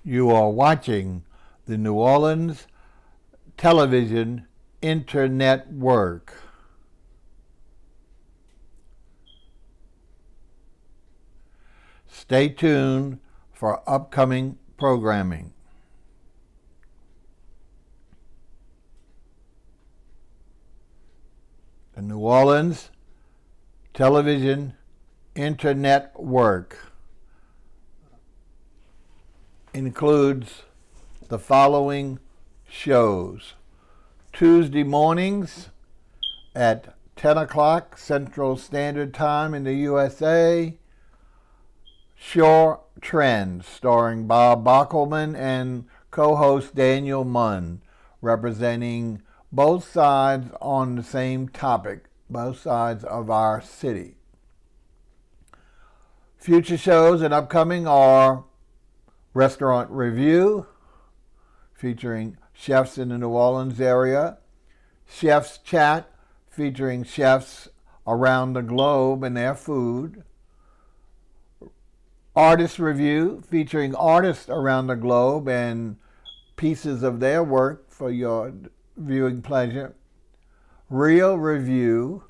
You are watching the New Orleans Television Internetwork. Stay tuned for upcoming programming. The New Orleans Television Internetwork includes the following shows. Tuesday mornings at 10 o'clock Central Standard Time in the USA, Shore Trends, starring Bob Bockelman and co-host Daniel Munn, representing both sides on the same topic, both sides of our city. Future shows and upcoming are Restaurant Review, featuring chefs in the New Orleans area, Chef's Chat, featuring chefs around the globe and their food, Artist Review, featuring artists around the globe and pieces of their work for your viewing pleasure, Real Review,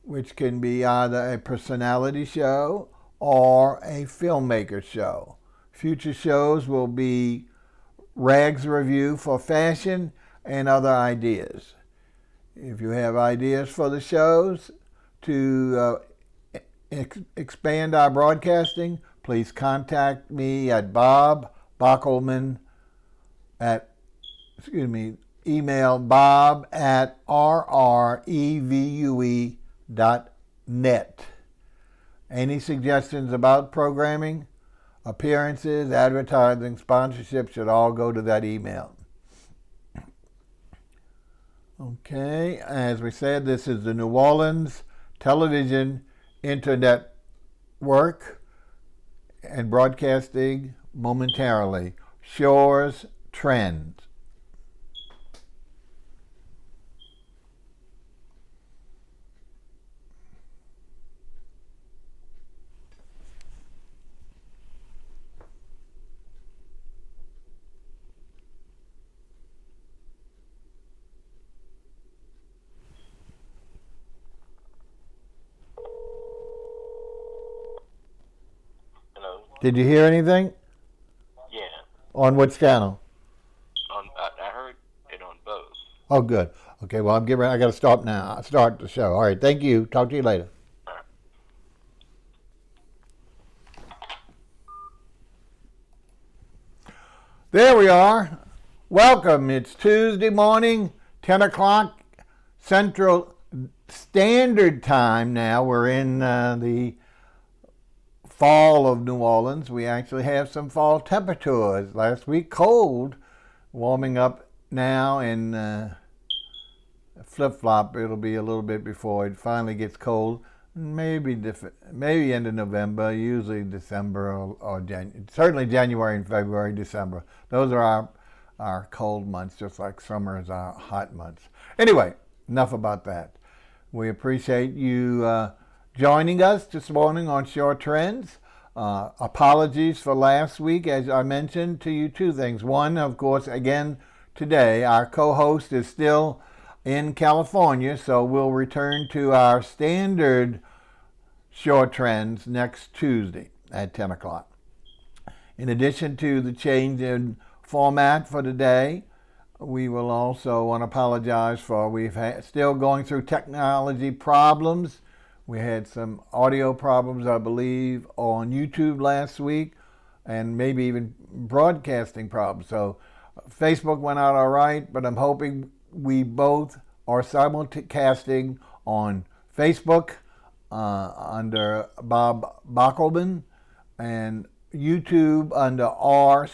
which can be either a personality show or a filmmaker show. Future shows will be Rags Review for fashion and other ideas. If you have ideas for the shows to expand our broadcasting, please contact me at Bob Bockelman email bob@rrevue.net. Any suggestions about programming, appearances, advertising, sponsorship should all go to that email. Okay, as we said, this is the New Orleans Television Internetwork and broadcasting momentarily. Shore's Trends. Did you hear anything? Yeah. On which channel? I heard it on both. Oh, good. Okay, well, I got to start now. Start the show. All right, thank you. Talk to you later. There we are. Welcome. It's Tuesday morning, 10 o'clock Central Standard Time now. We're in the fall of New Orleans. We actually have some fall temperatures. Last week, cold, warming up now, and flip-flop. It'll be a little bit before it finally gets cold. Maybe end of November, usually December or January. Certainly January and February, December. Those are our cold months, just like summer is our hot months. Anyway, enough about that. We appreciate you joining us this morning on Shore Trends. Apologies for last week. As I mentioned to you, two things. One, of course, again, today, our co-host is still in California, so we'll return to our standard Shore Trends next Tuesday at 10 o'clock. In addition to the change in format for today, we will also want to apologize for still going through technology problems. We had some audio problems, I believe, on YouTube last week, and maybe even broadcasting problems. So Facebook went out all right, but I'm hoping we both are simulcasting on Facebook under Bob Bockelman and YouTube under R_REVUE.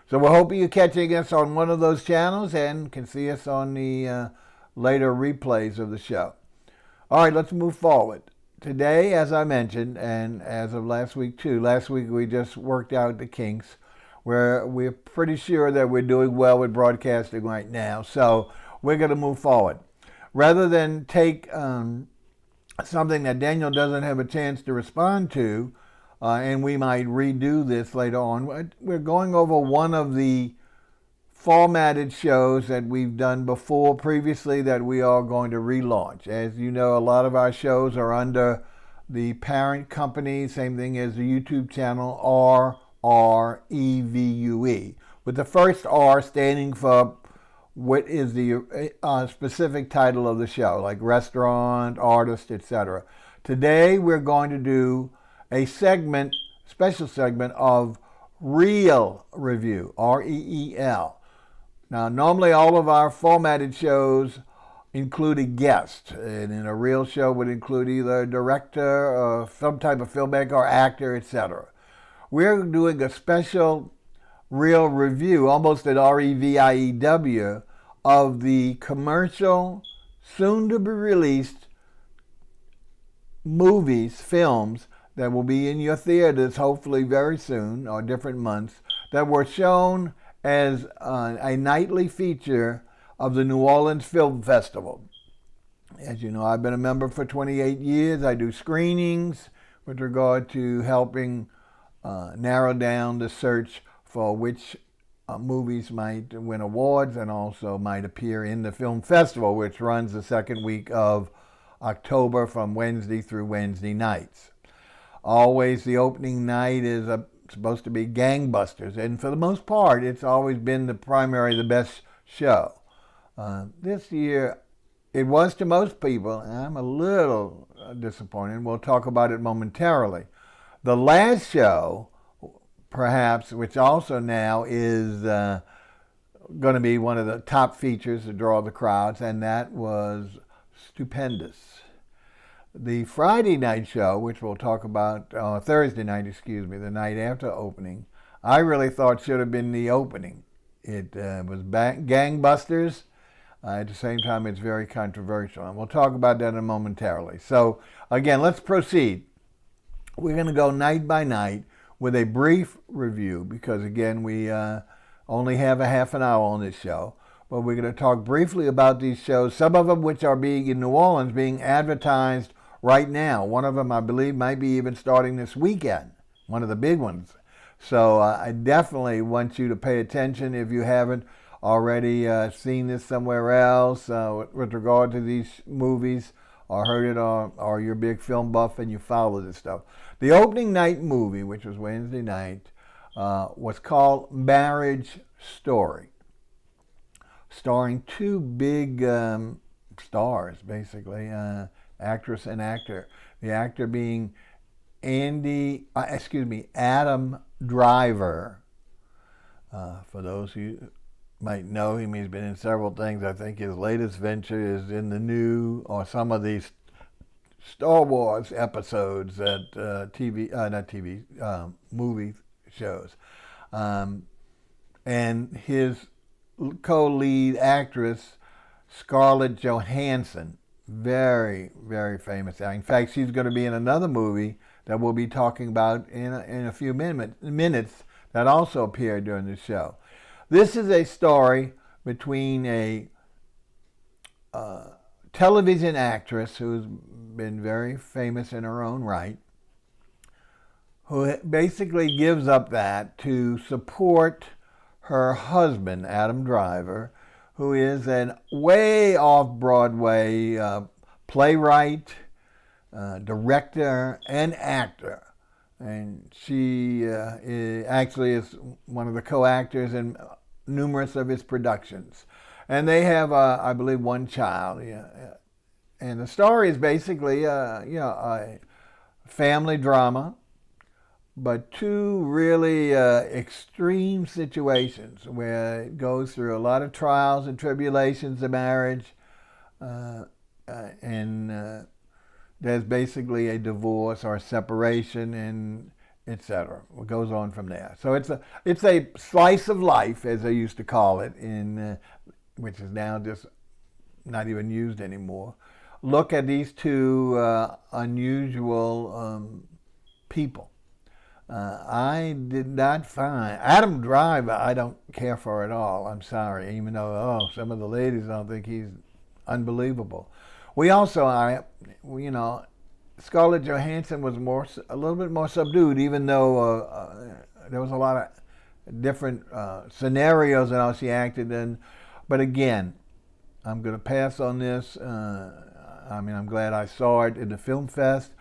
So we're hoping you're catching us on one of those channels and can see us on the later replays of the show. All right, let's move forward. Today, as I mentioned, and as of last week too, last week we just worked out the kinks where we're pretty sure that we're doing well with broadcasting right now. So we're going to move forward. Rather than take something that Daniel doesn't have a chance to respond to, and we might redo this later on. We're going over one of the formatted shows that we've done before previously that we are going to relaunch. As you know, a lot of our shows are under the parent company, same thing as the YouTube channel, RREVUE, with the first R standing for what is the specific title of the show, like restaurant, artist, etc. Today we're going to do a special segment of Reel Review, REEL. Now, normally all of our formatted shows include a guest, and in a real show would include either a director or some type of filmmaker or actor, etc. We're doing a special Reel Review, almost an REVIEW, of the commercial, soon-to-be-released movies, films, that will be in your theaters hopefully very soon, or different months, that were shown as a nightly feature of the New Orleans Film Festival. As you know, I've been a member for 28 years. I do screenings with regard to helping narrow down the search for which movies might win awards and also might appear in the film festival, which runs the second week of October from Wednesday through Wednesday nights. Always the opening night is supposed to be gangbusters, and for the most part, it's always been the best show. This year, it was to most people, and I'm a little disappointed. We'll talk about it momentarily. The last show, perhaps, which also now is going to be one of the top features to draw the crowds, and that was stupendous. The Friday night show, which we'll talk about, Thursday night, the night after opening, I really thought should have been the opening. It was gangbusters. At the same time, it's very controversial, and we'll talk about that momentarily. So, again, let's proceed. We're going to go night by night with a brief review because, again, we only have a half an hour on this show. But we're going to talk briefly about these shows, some of them which are being in New Orleans, being advertised right now. One of them, I believe, might be even starting this weekend, one of the big ones. So I definitely want you to pay attention if you haven't already seen this somewhere else with regard to these movies or heard it or you're a big film buff and you follow this stuff. The opening night movie, which was Wednesday night, was called Marriage Story, starring two big stars, basically, actress and actor. The actor being Adam Driver. For those who might know him, he's been in several things. I think his latest venture is in the new, or some of these Star Wars episodes at movie shows. And his co-lead actress, Scarlett Johansson, very, very famous. In fact, she's going to be in another movie that we'll be talking about in a few minutes that also appeared during the show. This is a story between a television actress who's been very famous in her own right, who basically gives up that to support her husband, Adam Driver, who is an way off Broadway playwright, director, and actor. And she actually is one of the co-actors in numerous of his productions. And they have, I believe, one child. And the story is basically, a family drama, but two really extreme situations where it goes through a lot of trials and tribulations of marriage, and there's basically a divorce or a separation, and etc. It goes on from there. So it's a slice of life, as they used to call it, which is now just not even used anymore. Look at these two unusual people. I did not find Adam Driver. I don't care for at all. I'm sorry, even though some of the ladies don't think he's unbelievable. We also are, Scarlett Johansson was a little bit more subdued, even though there was a lot of different scenarios and how she acted in. But again, I'm going to pass on this. I mean, I'm glad I saw it in the film fest,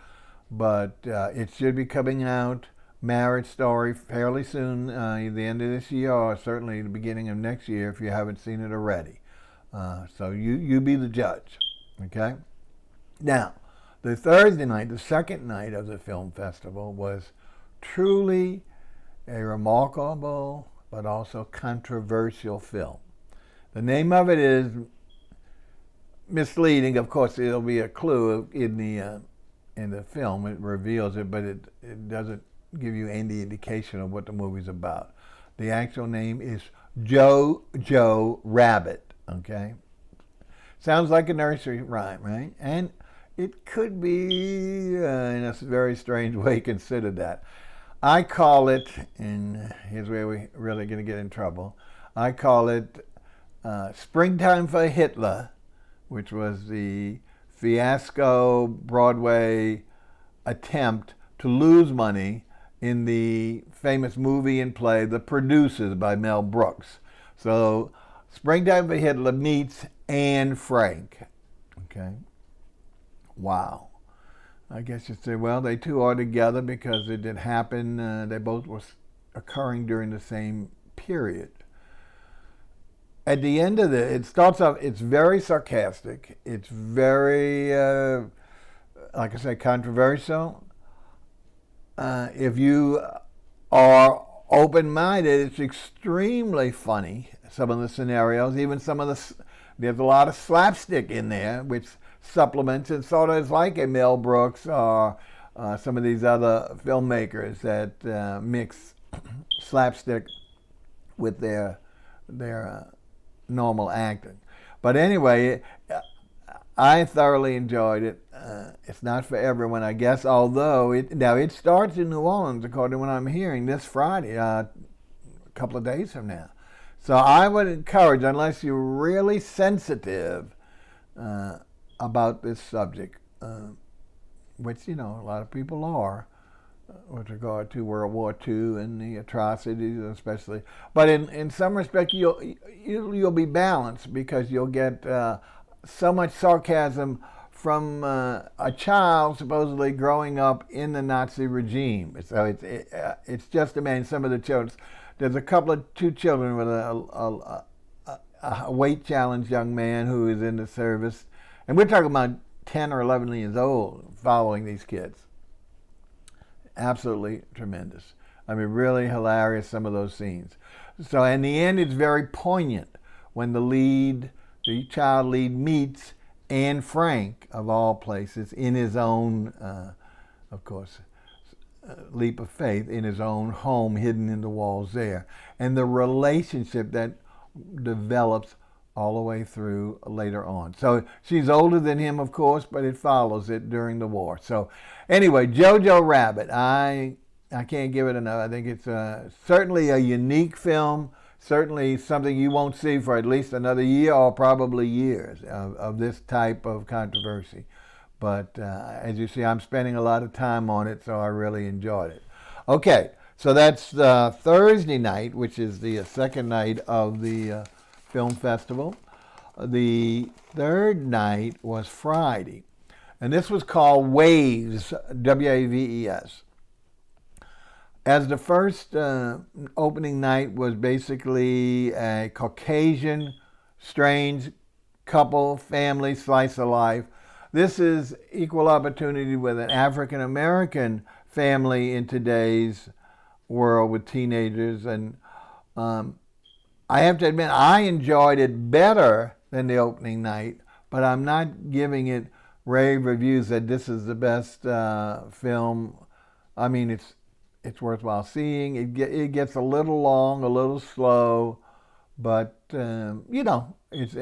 but it should be coming out, Marriage Story, fairly soon, the end of this year, or certainly the beginning of next year if you haven't seen it already. So you be the judge, okay? Now, the Thursday night, the second night of the film festival, was truly a remarkable but also controversial film. The name of it is misleading. Of course, it'll be a clue in the film. It reveals it, but it doesn't give you any indication of what the movie's about. The actual name is Jojo Rabbit, okay? Sounds like a nursery rhyme, right? And it could be, in a very strange way, considered that. I call it, and here's where we're really going to get in trouble, I call it Springtime for Hitler, which was the fiasco Broadway attempt to lose money in the famous movie and play The Producers by Mel Brooks. So Springtime for Hitler meets Anne Frank. Okay. Wow. I guess you'd say, well, they two are together because it did happen. They both were occurring during the same period. At the end of it starts off, it's very sarcastic. It's very, like I said, controversial. If you are open-minded, it's extremely funny. Some of the scenarios, even there's a lot of slapstick in there, which supplements and sort of is like a Mel Brooks or some of these other filmmakers that mix slapstick with their normal acting. But anyway, I thoroughly enjoyed it. It's not for everyone, I guess, although it starts in New Orleans, according to what I'm hearing, this Friday, a couple of days from now. So I would encourage, unless you're really sensitive about this subject, which, a lot of people are, with regard to World War II and the atrocities especially. But in some respect, you'll be balanced because you'll get so much sarcasm from a child supposedly growing up in the Nazi regime. So it's just amazing. Some of the children, there's two children with a weight challenged young man who is in the service, and we're talking about 10 or 11 years old following these kids. Absolutely tremendous. I mean, really hilarious, some of those scenes. So in the end, it's very poignant when the child lead meets Anne Frank, of all places, in his own, of course, leap of faith, in his own home, hidden in the walls there. And the relationship that develops all the way through later on. So she's older than him, of course, but it follows it during the war. So anyway, Jojo Rabbit, I can't give it enough. I think it's certainly a unique film, certainly something you won't see for at least another year or probably years of this type of controversy. But as you see, I'm spending a lot of time on it, so I really enjoyed it. Okay, so that's Thursday night, which is the second night of the film festival. The third night was Friday, and this was called Waves, W-A-V-E-S. As the first opening night was basically a Caucasian, strange couple, family, slice of life. This is equal opportunity with an African-American family in today's world with teenagers, and I have to admit, I enjoyed it better than the opening night, but I'm not giving it rave reviews that this is the best film. I mean, it's worthwhile seeing. It gets a little long, a little slow, but it's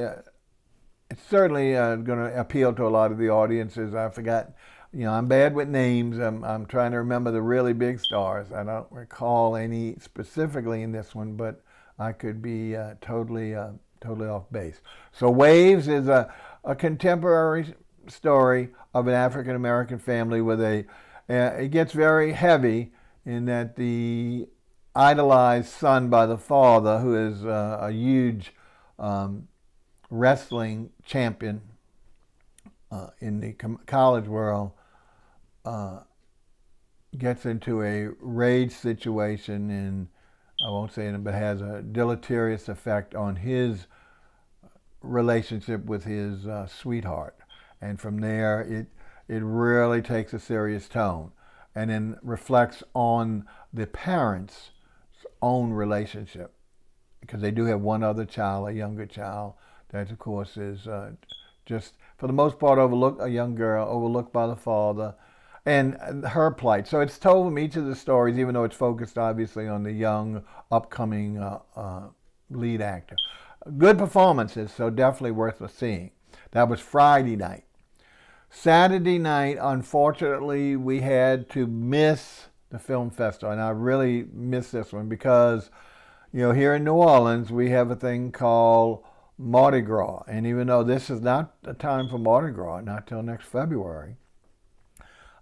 certainly going to appeal to a lot of the audiences. I forgot, I'm bad with names. I'm trying to remember the really big stars. I don't recall any specifically in this one, but I could be totally off base. So Waves is a contemporary story of an African American family with it gets very heavy in that the idolized son by the father, who is a huge wrestling champion in the college world, gets into a rage situation, and I won't say it, but has a deleterious effect on his relationship with his sweetheart. And from there, it really takes a serious tone, and then reflects on the parents' own relationship, because they do have one other child, a younger child, that of course is just for the most part overlooked, a young girl overlooked by the father, and her plight. So it's told from each of the stories, even though it's focused obviously on the young, upcoming lead actor. Good performances, so definitely worth seeing. That was Friday night. Saturday night, unfortunately, we had to miss the film festival, and I really miss this one because, here in New Orleans, we have a thing called Mardi Gras, and even though this is not the time for Mardi Gras, not till next February,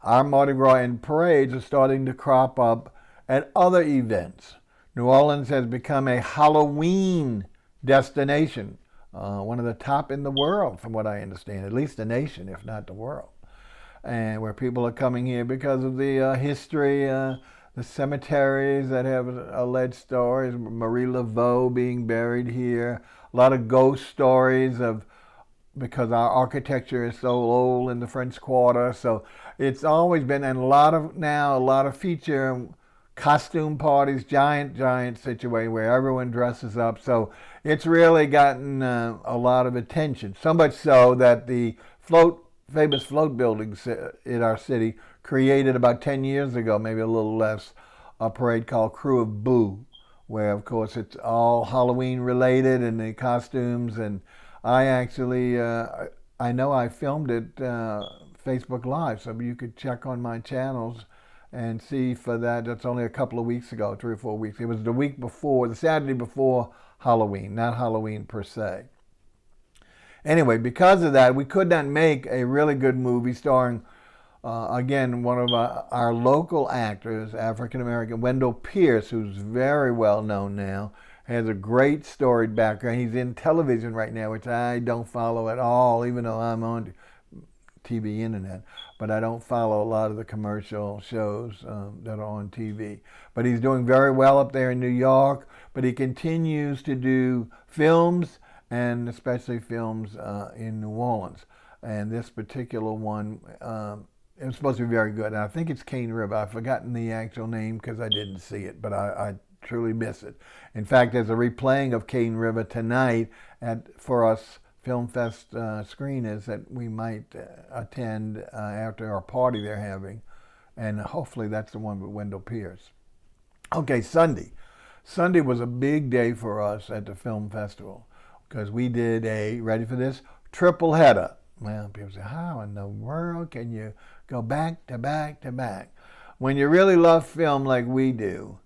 our Mardi Gras and parades are starting to crop up at other events. New Orleans has become a Halloween destination, one of the top in the world, from what I understand, at least the nation, if not the world. And where people are coming here because of the history, the cemeteries that have alleged stories, Marie Laveau being buried here, a lot of ghost stories because our architecture is so old in the French Quarter. So it's always been, and a lot of feature costume parties, giant situation where everyone dresses up. So it's really gotten a lot of attention. So much so that the famous float buildings in our city created about 10 years ago, maybe a little less, a parade called Crew of Boo, where of course it's all Halloween related and the costumes. And I actually, I know I filmed it Facebook Live, so you could check on my channels and see for that. That's only a couple of weeks ago, 3 or 4 weeks. It was the Saturday before Halloween, not Halloween per se. Anyway, because of that, we could not make a really good movie starring, again, one of our local actors, African-American, Wendell Pierce, who's very well known now, has a great storied background. He's in television right now, which I don't follow at all, even though I'm on TV internet, but I don't follow a lot of the commercial shows that are on TV. But he's doing very well up there in New York, but he continues to do films, and especially films in New Orleans. And this particular one, it was supposed to be very good. And I think it's Cane River. I've forgotten the actual name because I didn't see it, but I truly miss it. In fact, there's a replaying of Cane River tonight for us Film Fest screeners that we might attend after our party they're having. And hopefully that's the one with Wendell Pierce. Okay, Sunday. Sunday was a big day for us at the film festival because we did ready for this, triple header. Well, people say, how in the world can you go back to back to back? When you really love film like we do,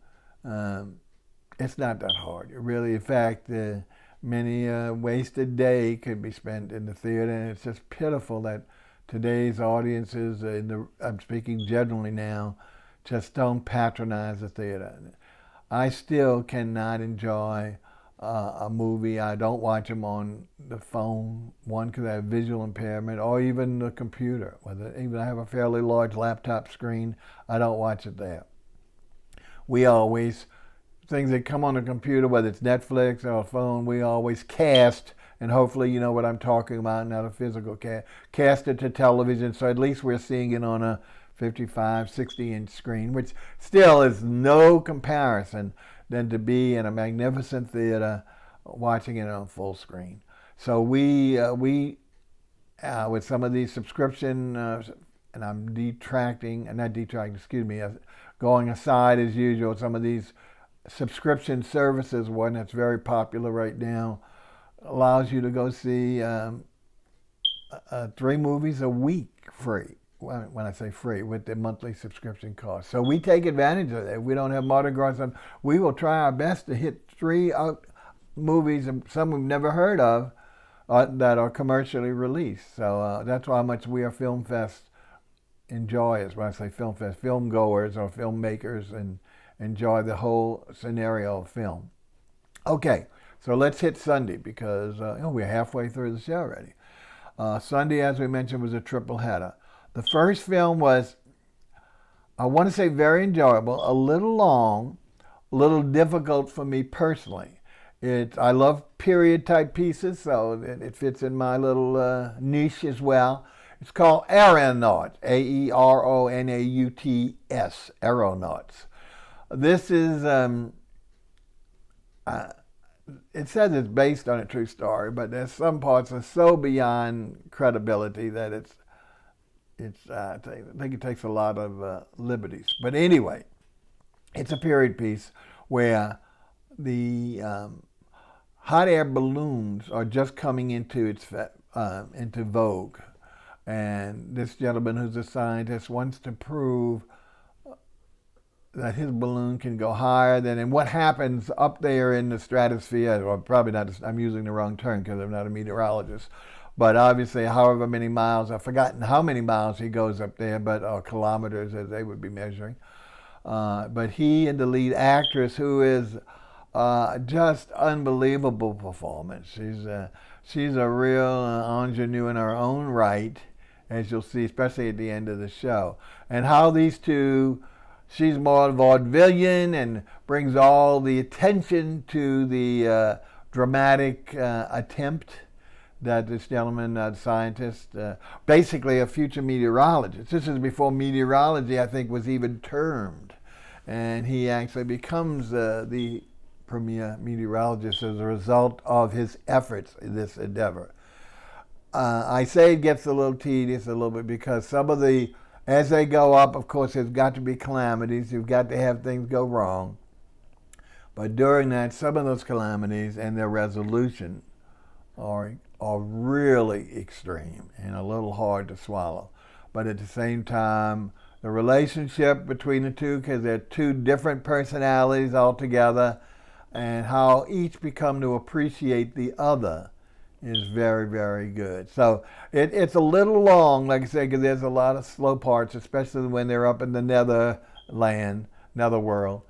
it's not that hard. Really, in fact, many wasted day could be spent in the theater, and it's just pitiful that today's audiences, I'm speaking generally now, just don't patronize the theater. I still cannot enjoy a movie. I don't watch them on the phone, one, because I have visual impairment, or even the computer. Even I have a fairly large laptop screen, I don't watch it there. We always, things that come on the computer, whether it's Netflix or a phone, we always cast, and hopefully you know what I'm talking about, not a physical cast it to television, so at least we're seeing it on a 55, 60-inch screen, which still is no comparison than to be in a magnificent theater watching it on full screen. So we with some of these subscription, and I'm going aside as usual, some of these subscription services, one that's very popular right now, allows you to go see 3 movies a week free. When I say free, with the monthly subscription cost. So we take advantage of that. If we don't have Mardi Gras, we will try our best to hit 3 movies, some we've never heard of, that are commercially released. So that's how much we are Film Fest enjoyers. When I say Film Fest, film goers or filmmakers, and enjoy the whole scenario of film. Okay, so let's hit Sunday because we're halfway through the show already. Sunday, as we mentioned, was a triple header. The first film was, I want to say, very enjoyable, a little long, a little difficult for me personally. I love period type pieces, so it fits in my little niche as well. It's called Aeronauts, Aeronauts, Aeronauts. This is, it says it's based on a true story, but there's some parts that are so beyond credibility that I think it takes a lot of liberties. But anyway, it's a period piece where the hot air balloons are just coming into vogue, and this gentleman, who's a scientist, wants to prove that his balloon can go higher than, and what happens up there in the stratosphere, or probably not, I'm using the wrong term because I'm not a meteorologist, but obviously however many miles, I've forgotten how many miles he goes up there, or kilometers as they would be measuring. But he and the lead actress, who is just unbelievable performance. She's a real ingenue in her own right, as you'll see, especially at the end of the show. And how these two, she's more vaudevillian and brings all the attention to the dramatic attempt that this gentleman, scientist, basically a future meteorologist. This is before meteorology, I think, was even termed. And he actually becomes the premier meteorologist as a result of his efforts in this endeavor. I say it gets a little tedious a little bit because some of as they go up, of course, there's got to be calamities. You've got to have things go wrong. But during that, some of those calamities and their resolution are really extreme and a little hard to swallow. But at the same time, the relationship between the two, because they're two different personalities altogether, and how each become to appreciate the other, is very, very good. So it's a little long, like I said, because there's a lot of slow parts, especially when they're up in the netherworld,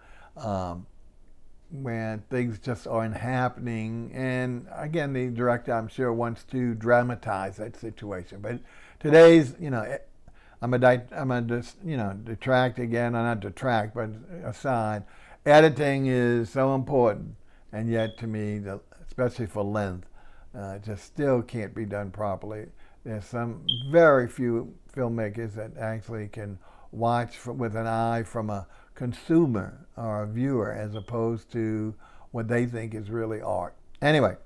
where things just aren't happening. And again, the director, I'm sure, wants to dramatize that situation. But today's, I'm a detract again, or not detract, but aside. Editing is so important, and yet to me, especially for length, just still can't be done properly. There's some very few filmmakers that actually can watch with an eye from a consumer or a viewer as opposed to what they think is really art. Anyway,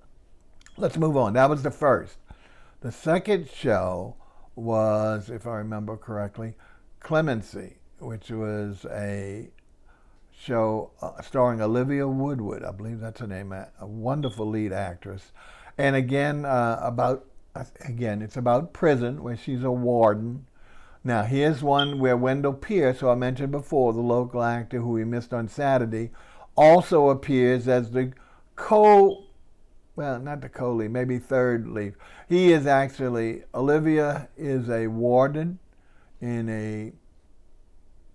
let's move on. That was the first. The second show was, if I remember correctly, Clemency, which was a show starring Olivia Woodward. I believe that's her name, a wonderful lead actress. And again, it's about prison, where she's a warden. Now, here's one where Wendell Pierce, who I mentioned before, the local actor who we missed on Saturday, also appears as the not the co-lead, maybe third lead. He is actually, Olivia is a warden in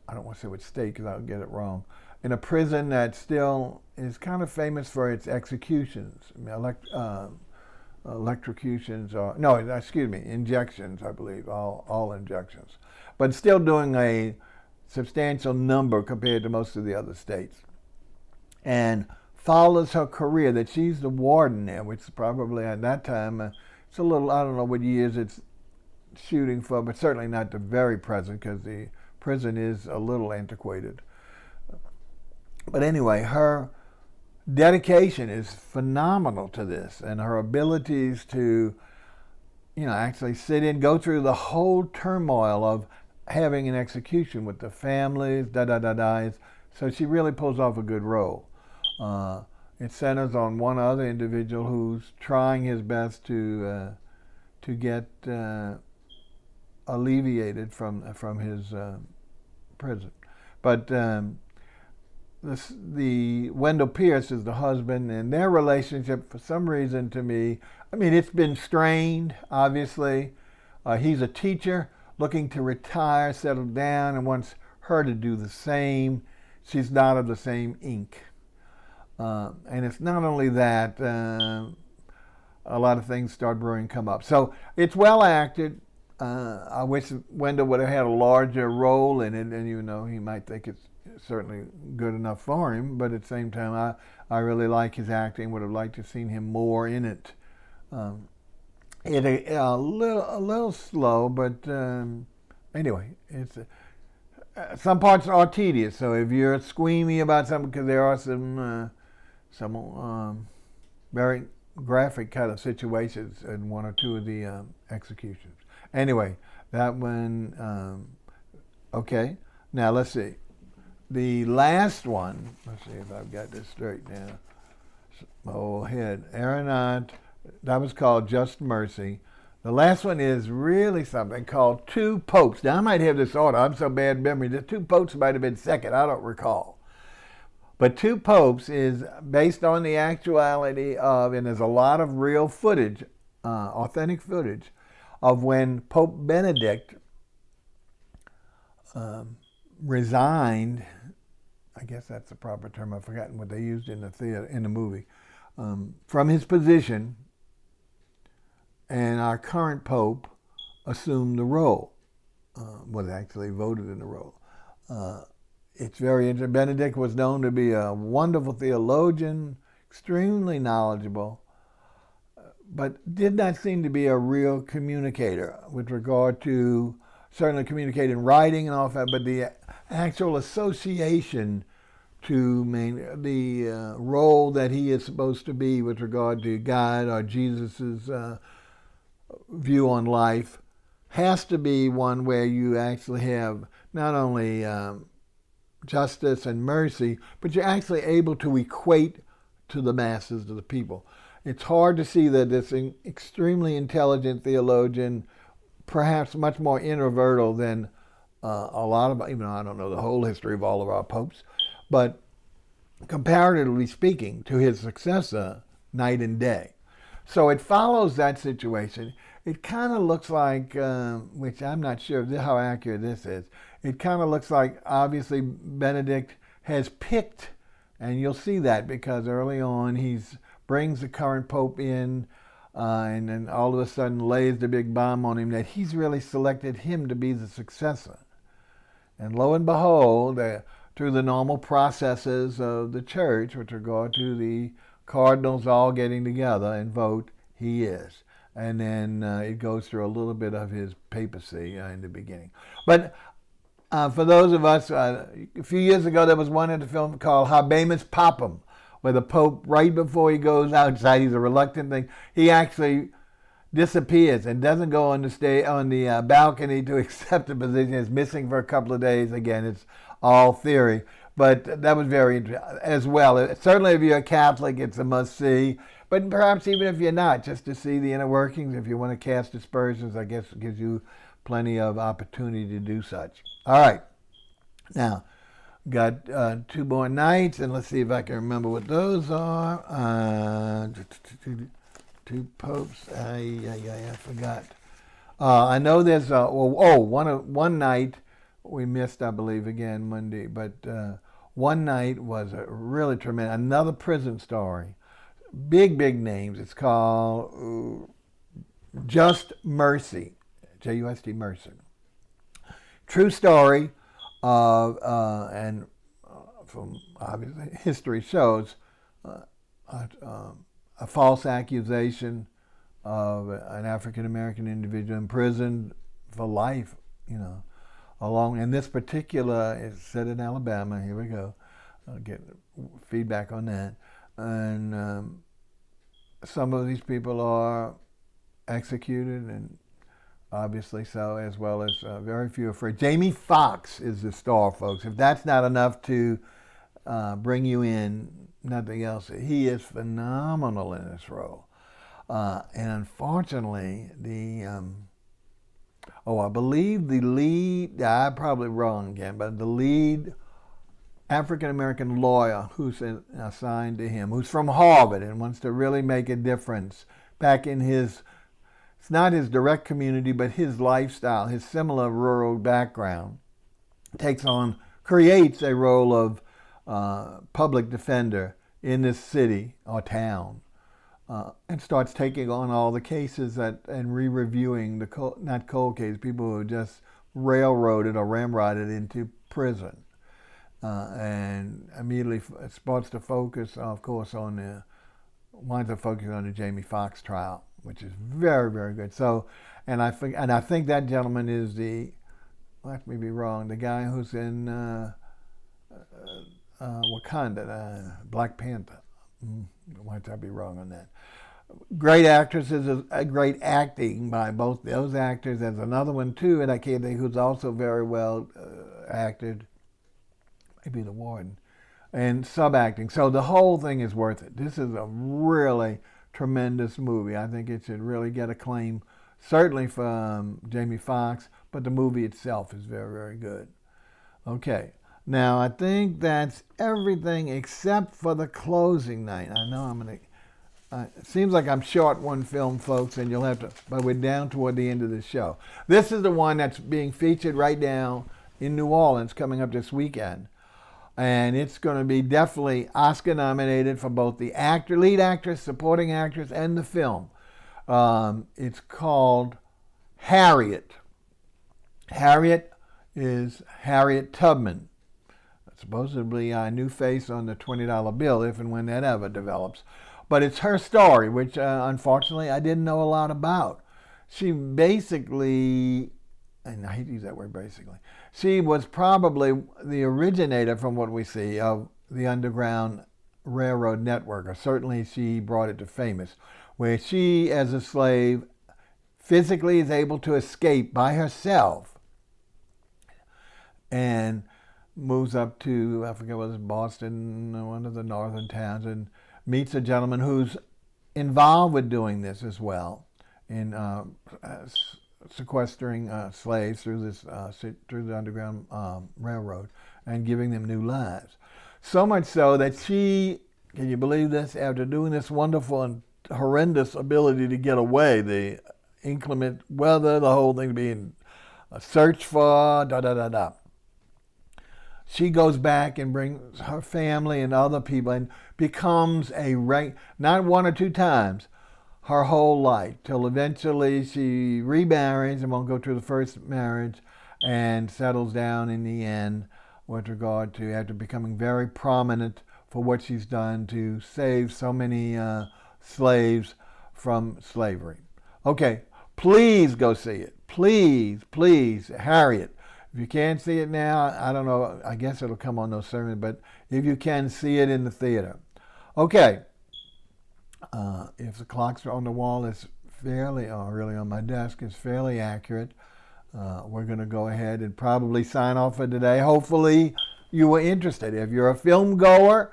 I don't want to say which state because I'll get it wrong, in a prison that still is kind of famous for its executions, electrocutions, injections, I believe, all injections, but still doing a substantial number compared to most of the other states. And follows her career, that she's the warden there, which is probably at that time, it's a little, I don't know what years it's shooting for, but certainly not the very present, because the prison is a little antiquated. But anyway, her dedication is phenomenal to this, and her abilities to, actually go through the whole turmoil of having an execution with the families, so she really pulls off a good role. It centers on one other individual who's trying his best to get alleviated from his prison. But the Wendell Pierce is the husband, and their relationship, for some reason, to me, I mean, it's been strained. Obviously, he's a teacher looking to retire, settle down, and wants her to do the same. She's not of the same ink, and it's not only that. A lot of things start brewing, come up. So it's well acted. I wish Wendell would have had a larger role in it, and he might think it's certainly good enough for him, but at the same time, I really like his acting. Would have liked to have seen him more in it. It a little slow, but anyway, it's some parts are tedious. So if you're squeamy about something, because there are some very graphic kind of situations in one or two of the executions. Anyway, that one. Okay, now let's see. The last one, let's see if I've got this straight now. My old head. Aeronaut, that was called Just Mercy. The last one is really something called Two Popes. Now, I might have this order. I'm so bad memory. The Two Popes might have been second. I don't recall. But Two Popes is based on the actuality of, and there's a lot of real footage, authentic footage, of when Pope Benedict resigned. I guess that's the proper term. I've forgotten what they used in the movie. From his position, and our current Pope assumed the role, was actually voted in the role. It's very interesting. Benedict was known to be a wonderful theologian, extremely knowledgeable, but did not seem to be a real communicator with regard to certainly communicate in writing and all that, but the actual association to the role that he is supposed to be with regard to God or Jesus's view on life has to be one where you actually have not only justice and mercy, but you're actually able to equate to the masses, to the people. It's hard to see that this extremely intelligent theologian, perhaps much more introverted than a lot of, even though I don't know the whole history of all of our popes, but comparatively speaking to his successor, night and day. So it follows that situation. It kind of looks like, which I'm not sure how accurate this is, it kind of looks like obviously Benedict has picked, and you'll see that because early on he brings the current Pope in, and then all of a sudden lays the big bomb on him that he's really selected him to be the successor. And lo and behold, through the normal processes of the church with regard to the cardinals all getting together and vote, he is. And then it goes through a little bit of his papacy in the beginning. But for those of us, a few years ago there was one in the film called Habemus Papam, where the Pope, right before he goes outside, he's a reluctant thing, he actually disappears and doesn't go on the balcony to accept the position. Is missing for a couple of days. Again, it's all theory, but that was very interesting as well. Certainly, if you're a Catholic, it's a must-see. But perhaps even if you're not, just to see the inner workings, if you want to cast aspersions, I guess it gives you plenty of opportunity to do such. All right, now got two more nights, and let's see if I can remember what those are. Two popes. I forgot. I know there's one night we missed, I believe, again Monday, but one night was a really tremendous, another prison story. Big names. It's called Just Mercy, J-U-S-T, Mercy. True story of, and from obviously history shows, a false accusation of an African-American individual imprisoned for life, and this particular is set in Alabama. Here we go. I'll get feedback on that. And some of these people are executed, and obviously so, as well as very few are free. Jamie Foxx is the star, folks. If that's not enough to bring you in, nothing else. He is phenomenal in this role. And unfortunately, I believe the lead, I'm probably wrong again, but the lead African-American lawyer who's assigned to him, who's from Harvard and wants to really make a difference back in his, it's not his direct community, but his lifestyle, his similar rural background, creates a role of public defender in this city or town, and starts taking on all the cases and re-reviewing not cold cases, people who just railroaded or ramrodded into prison. And immediately starts to focus, of course, winds up focusing on the Jamie Foxx trial, which is very, very good. So, and I think that gentleman is let me be wrong, the guy who's in Wakanda, Black Panther. Might I be wrong on that? Great actresses, great acting by both those actors. There's another one too, and I can't think, who's also very well acted. Maybe the warden, and sub-acting. So the whole thing is worth it. This is a really tremendous movie. I think it should really get acclaim, certainly from Jamie Foxx, but the movie itself is very, very good. Okay, now I think that's everything except for the closing night. I know it seems like I'm short one film, folks, and you'll have to, but we're down toward the end of the show. This is the one that's being featured right now in New Orleans coming up this weekend. And it's going to be definitely Oscar nominated for both the lead actress, supporting actress, and the film. It's called Harriet. Harriet is Harriet Tubman, supposedly a new face on the $20 bill, if and when that ever develops. But it's her story, which unfortunately I didn't know a lot about. She basically, and I hate to use that word basically, she was probably the originator, from what we see, of the Underground Railroad network, or certainly she brought it to famous, where she, as a slave, physically is able to escape by herself and moves up to, I forget what it was, Boston, one of the northern towns, and meets a gentleman who's involved with doing this as well, in sequestering slaves through the Underground Railroad and giving them new lives. So much so that she, can you believe this, after doing this wonderful and horrendous ability to get away, the inclement weather, the whole thing being searched for, she goes back and brings her family and other people and becomes not one or two times, her whole life, till eventually she remarries and won't go through the first marriage and settles down in the end with regard to, after becoming very prominent for what she's done to save so many slaves from slavery. Okay, please go see it. Please, please, Harriet. If you can't see it now, I don't know, I guess it'll come on those sermons, but if you can, see it in the theater. Okay. If the clocks on the wall is fairly, or really on my desk, is fairly accurate, we're going to go ahead and probably sign off for today. Hopefully you were interested. If you're a film goer,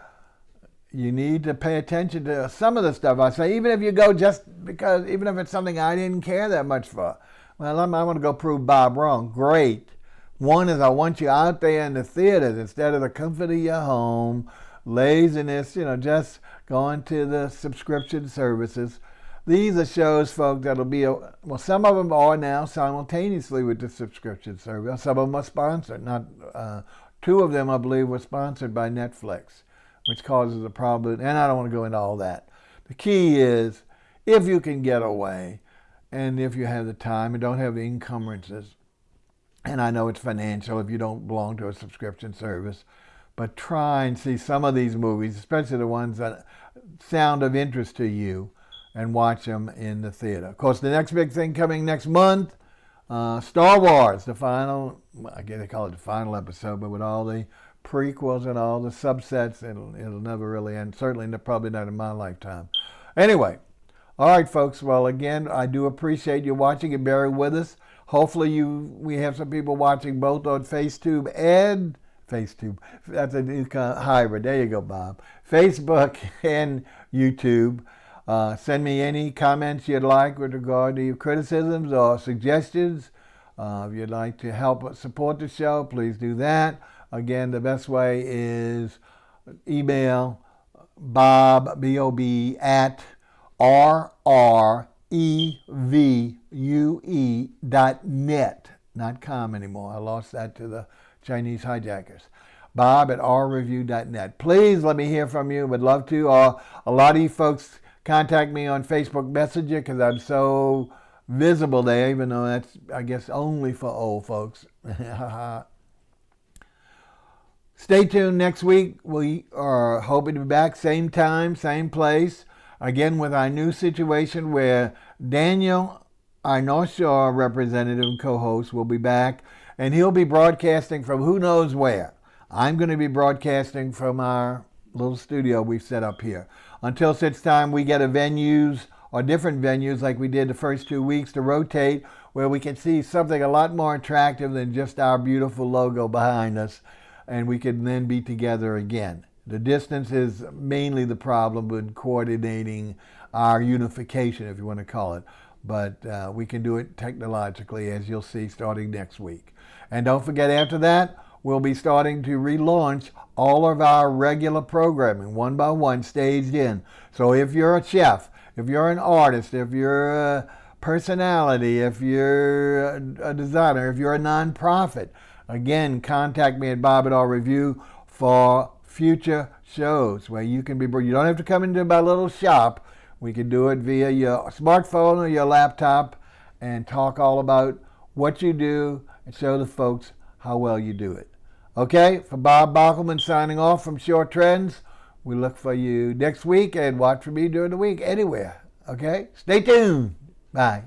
you need to pay attention to some of the stuff I say, even if you go just because, even if it's something I didn't care that much for. Well, I want to go prove Bob wrong. Great. One is, I want you out there in the theaters instead of the comfort of your home, laziness, just going to the subscription services. These are shows, folks, that'll be, some of them are now simultaneously with the subscription service. Some of them are sponsored. Two of them, I believe, were sponsored by Netflix, which causes a problem. And I don't want to go into all that. The key is, if you can get away, and if you have the time and don't have the encumbrances, and I know it's financial if you don't belong to a subscription service, but try and see some of these movies, especially the ones that sound of interest to you, and watch them in the theater. Of course, the next big thing coming next month, Star Wars, the final, I guess they call it the final episode, but with all the prequels and all the subsets, it'll never really end, certainly probably not in my lifetime. Anyway, all right, folks, well, again, I do appreciate you watching and bearing with us. Hopefully we have some people watching both on FaceTube and FaceTube. That's a new hybrid. There you go, Bob. Facebook and YouTube. Send me any comments you'd like with regard to your criticisms or suggestions. If you'd like to help support the show, please do that. Again, the best way is email Bob, B-O-B, at rrevue.net. Not com anymore. I lost that to the Chinese hijackers. Bob at rrevue.net. Please let me hear from you. Would love to. A lot of you folks contact me on Facebook Messenger because I'm so visible there, even though that's, I guess, only for old folks. Stay tuned next week. We are hoping to be back same time, same place. Again, with our new situation where Daniel, our North Shore representative and co-host, will be back. And he'll be broadcasting from who knows where. I'm going to be broadcasting from our little studio we've set up here. Until such time we get a venues or different venues like we did the first 2 weeks to rotate, where we can see something a lot more attractive than just our beautiful logo behind us, and we can then be together again. The distance is mainly the problem with coordinating our unification, if you want to call it. But we can do it technologically, as you'll see, starting next week. And don't forget, after that, we'll be starting to relaunch all of our regular programming, one by one, staged in. So if you're a chef, if you're an artist, if you're a personality, if you're a designer, if you're a nonprofit, again, contact me at Bob at rrevue for future shows where you can be. You don't have to come into my little shop. We can do it via your smartphone or your laptop and talk all about what you do and show the folks how well you do it. Okay, for Bob Bockelman signing off from Shore Trends, we look for you next week and watch for me during the week anywhere. Okay, stay tuned. Bye.